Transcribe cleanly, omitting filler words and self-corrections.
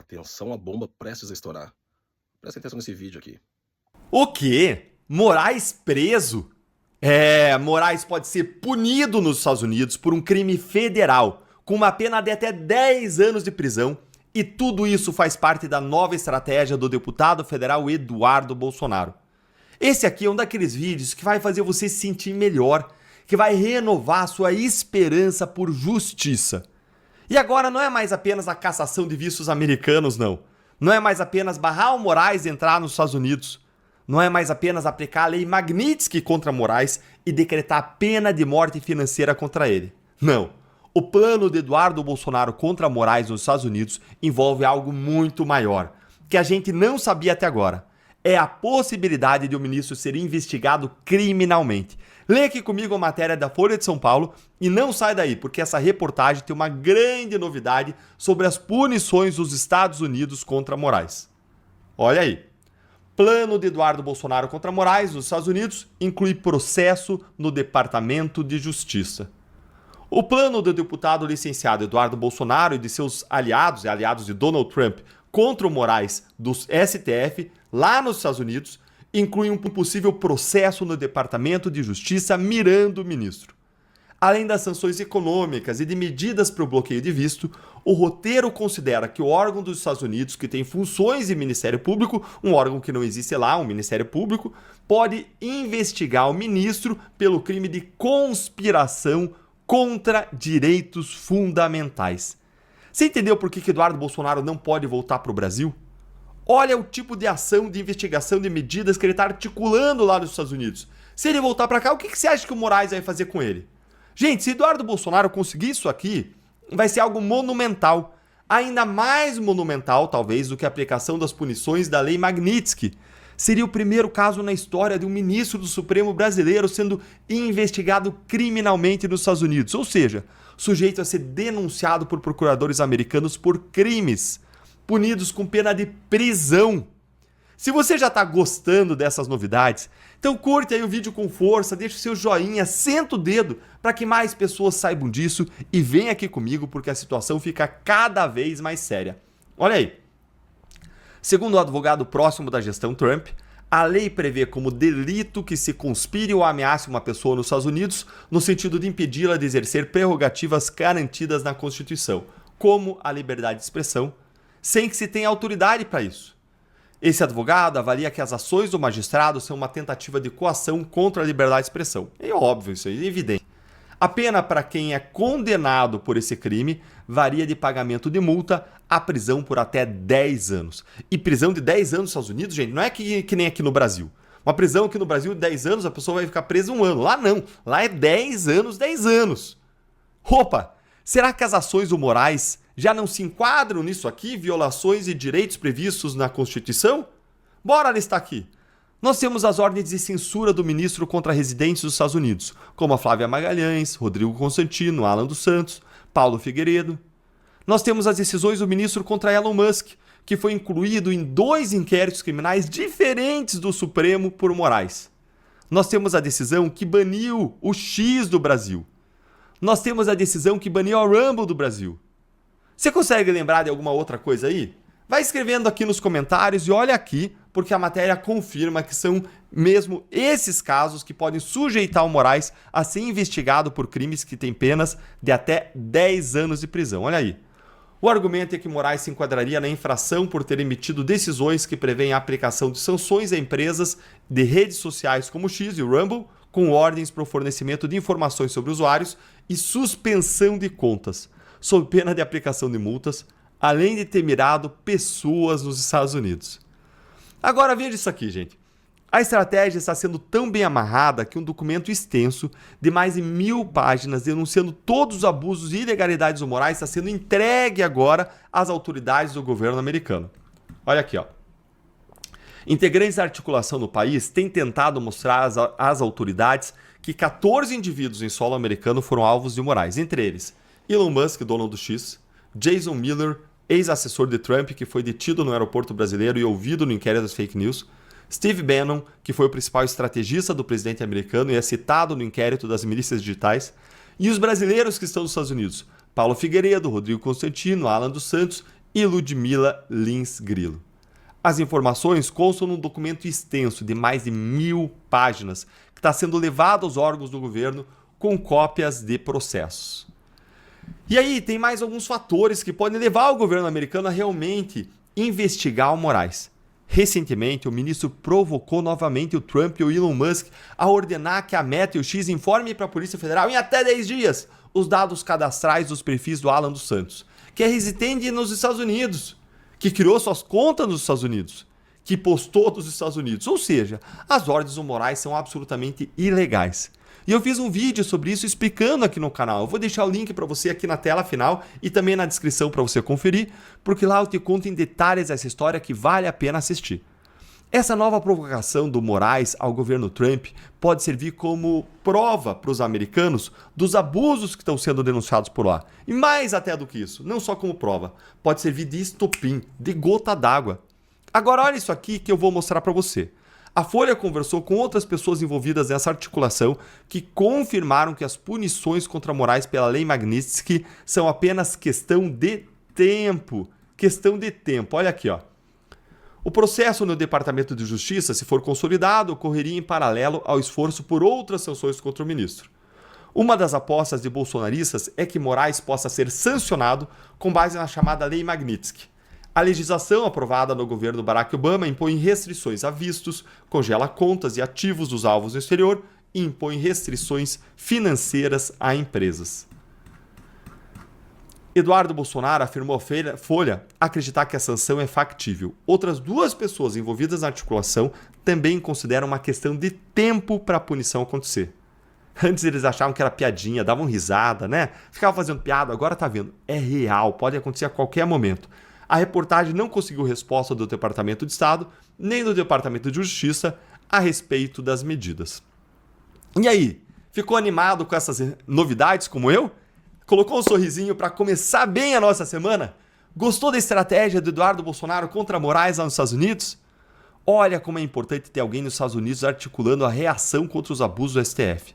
Atenção, a bomba prestes a estourar. Presta atenção nesse vídeo aqui. O quê? Moraes preso? Moraes pode ser punido nos Estados Unidos por um crime federal, com uma pena de até 10 anos de prisão, e tudo isso faz parte da nova estratégia do deputado federal Eduardo Bolsonaro. Esse aqui é um daqueles vídeos que vai fazer você se sentir melhor, que vai renovar sua esperança por justiça. E agora não é mais apenas a cassação de vistos americanos, não. Não é mais apenas barrar o Moraes de entrar nos Estados Unidos. Não é mais apenas aplicar a lei Magnitsky contra Moraes e decretar pena de morte financeira contra ele. Não. O plano de Eduardo Bolsonaro contra Moraes nos Estados Unidos envolve algo muito maior, que a gente não sabia até agora. É a possibilidade de o ministro ser investigado criminalmente. Lê aqui comigo a matéria da Folha de São Paulo e não sai daí, porque essa reportagem tem uma grande novidade sobre as punições dos Estados Unidos contra Moraes. Olha aí. Plano de Eduardo Bolsonaro contra Moraes nos Estados Unidos inclui processo no Departamento de Justiça. O plano do deputado licenciado Eduardo Bolsonaro e de seus aliados e aliados de Donald Trump contra o Moraes do STF, lá nos Estados Unidos, inclui um possível processo no Departamento de Justiça mirando o ministro. Além das sanções econômicas e de medidas para o bloqueio de visto, o roteiro considera que o órgão dos Estados Unidos, que tem funções de Ministério Público, um órgão que não existe lá, um Ministério Público, pode investigar o ministro pelo crime de conspiração contra direitos fundamentais. Você entendeu por que Eduardo Bolsonaro não pode voltar para o Brasil? Olha o tipo de ação, de investigação, de medidas que ele está articulando lá nos Estados Unidos. Se ele voltar para cá, o que você acha que o Moraes vai fazer com ele? Gente, se Eduardo Bolsonaro conseguir isso aqui, vai ser algo monumental. Ainda mais monumental, talvez, do que a aplicação das punições da lei Magnitsky. Seria o primeiro caso na história de um ministro do Supremo brasileiro sendo investigado criminalmente nos Estados Unidos. Ou seja, sujeito a ser denunciado por procuradores americanos por crimes, punidos com pena de prisão. Se você já está gostando dessas novidades, então curte aí o vídeo com força, deixa o seu joinha, senta o dedo para que mais pessoas saibam disso e vem aqui comigo porque a situação fica cada vez mais séria. Olha aí. Segundo o advogado próximo da gestão Trump, a lei prevê como delito que se conspire ou ameace uma pessoa nos Estados Unidos no sentido de impedi-la de exercer prerrogativas garantidas na Constituição, como a liberdade de expressão, sem que se tenha autoridade para isso. Esse advogado avalia que as ações do magistrado são uma tentativa de coação contra a liberdade de expressão. É óbvio, isso é evidente. A pena para quem é condenado por esse crime varia de pagamento de multa a prisão por até 10 anos. E prisão de 10 anos nos Estados Unidos, gente, não é que nem aqui no Brasil. Uma prisão aqui no Brasil de 10 anos, a pessoa vai ficar presa 1 ano. Lá não, lá é 10 anos, 10 anos. Opa, será que as ações do Moraes já não se enquadram nisso aqui, violações de direitos previstos na Constituição? Bora listar aqui. Nós temos as ordens de censura do ministro contra residentes dos Estados Unidos, como a Flávia Magalhães, Rodrigo Constantino, Alan dos Santos, Paulo Figueiredo. Nós temos as decisões do ministro contra Elon Musk, que foi incluído em 2 inquéritos criminais diferentes do Supremo por Moraes. Nós temos a decisão que baniu o X do Brasil. Nós temos a decisão que baniu a Rumble do Brasil. Você consegue lembrar de alguma outra coisa aí? Vai escrevendo aqui nos comentários e olha aqui, porque a matéria confirma que são mesmo esses casos que podem sujeitar o Moraes a ser investigado por crimes que têm penas de até 10 anos de prisão. Olha aí. O argumento é que Moraes se enquadraria na infração por ter emitido decisões que prevêem a aplicação de sanções a empresas de redes sociais como o X e o Rumble, com ordens para o fornecimento de informações sobre usuários e suspensão de contas, sob pena de aplicação de multas, além de ter mirado pessoas nos Estados Unidos. Agora veja isso aqui, gente. A estratégia está sendo tão bem amarrada que um documento extenso de mais de 1000 páginas denunciando todos os abusos e ilegalidades do Moraes está sendo entregue agora às autoridades do governo americano. Olha aqui, ó. Integrantes da articulação no país têm tentado mostrar às autoridades que 14 indivíduos em solo americano foram alvos de Moraes, entre eles Elon Musk, dono do X, Jason Miller, ex-assessor de Trump, que foi detido no aeroporto brasileiro e ouvido no inquérito das fake news, Steve Bannon, que foi o principal estrategista do presidente americano e é citado no inquérito das milícias digitais, e os brasileiros que estão nos Estados Unidos, Paulo Figueiredo, Rodrigo Constantino, Alan dos Santos e Ludmila Lins Grilo. As informações constam num documento extenso de mais de 1000 páginas que está sendo levado aos órgãos do governo com cópias de processos. E aí tem mais alguns fatores que podem levar o governo americano a realmente investigar o Moraes. Recentemente, o ministro provocou novamente o Trump e o Elon Musk a ordenar que a Meta e o X informem para a Polícia Federal em até 10 dias os dados cadastrais dos perfis do Alan dos Santos, que é residente nos Estados Unidos, que criou suas contas nos Estados Unidos, que postou dos Estados Unidos. Ou seja, as ordens do Moraes são absolutamente ilegais. E eu fiz um vídeo sobre isso explicando aqui no canal. Eu vou deixar o link para você aqui na tela final e também na descrição para você conferir, porque lá eu te conto em detalhes essa história que vale a pena assistir. Essa nova provocação do Moraes ao governo Trump pode servir como prova para os americanos dos abusos que estão sendo denunciados por lá. E mais até do que isso, não só como prova, pode servir de estopim, de gota d'água. Agora olha isso aqui que eu vou mostrar para você. A Folha conversou com outras pessoas envolvidas nessa articulação que confirmaram que as punições contra Moraes pela Lei Magnitsky são apenas questão de tempo. Questão de tempo. Olha aqui, ó. O processo no Departamento de Justiça, se for consolidado, ocorreria em paralelo ao esforço por outras sanções contra o ministro. Uma das apostas de bolsonaristas é que Moraes possa ser sancionado com base na chamada Lei Magnitsky. A legislação aprovada no governo Barack Obama impõe restrições a vistos, congela contas e ativos dos alvos no exterior e impõe restrições financeiras a empresas. Eduardo Bolsonaro afirmou à Folha acreditar que a sanção é factível. Outras 2 pessoas envolvidas na articulação também consideram uma questão de tempo para a punição acontecer. Antes eles achavam que era piadinha, davam risada, né? Ficavam fazendo piada, agora tá vendo. É real, pode acontecer a qualquer momento. A reportagem não conseguiu resposta do Departamento de Estado, nem do Departamento de Justiça a respeito das medidas. E aí, ficou animado com essas novidades como eu? Colocou um sorrisinho para começar bem a nossa semana? Gostou da estratégia do Eduardo Bolsonaro contra Moraes lá nos Estados Unidos? Olha como é importante ter alguém nos Estados Unidos articulando a reação contra os abusos do STF.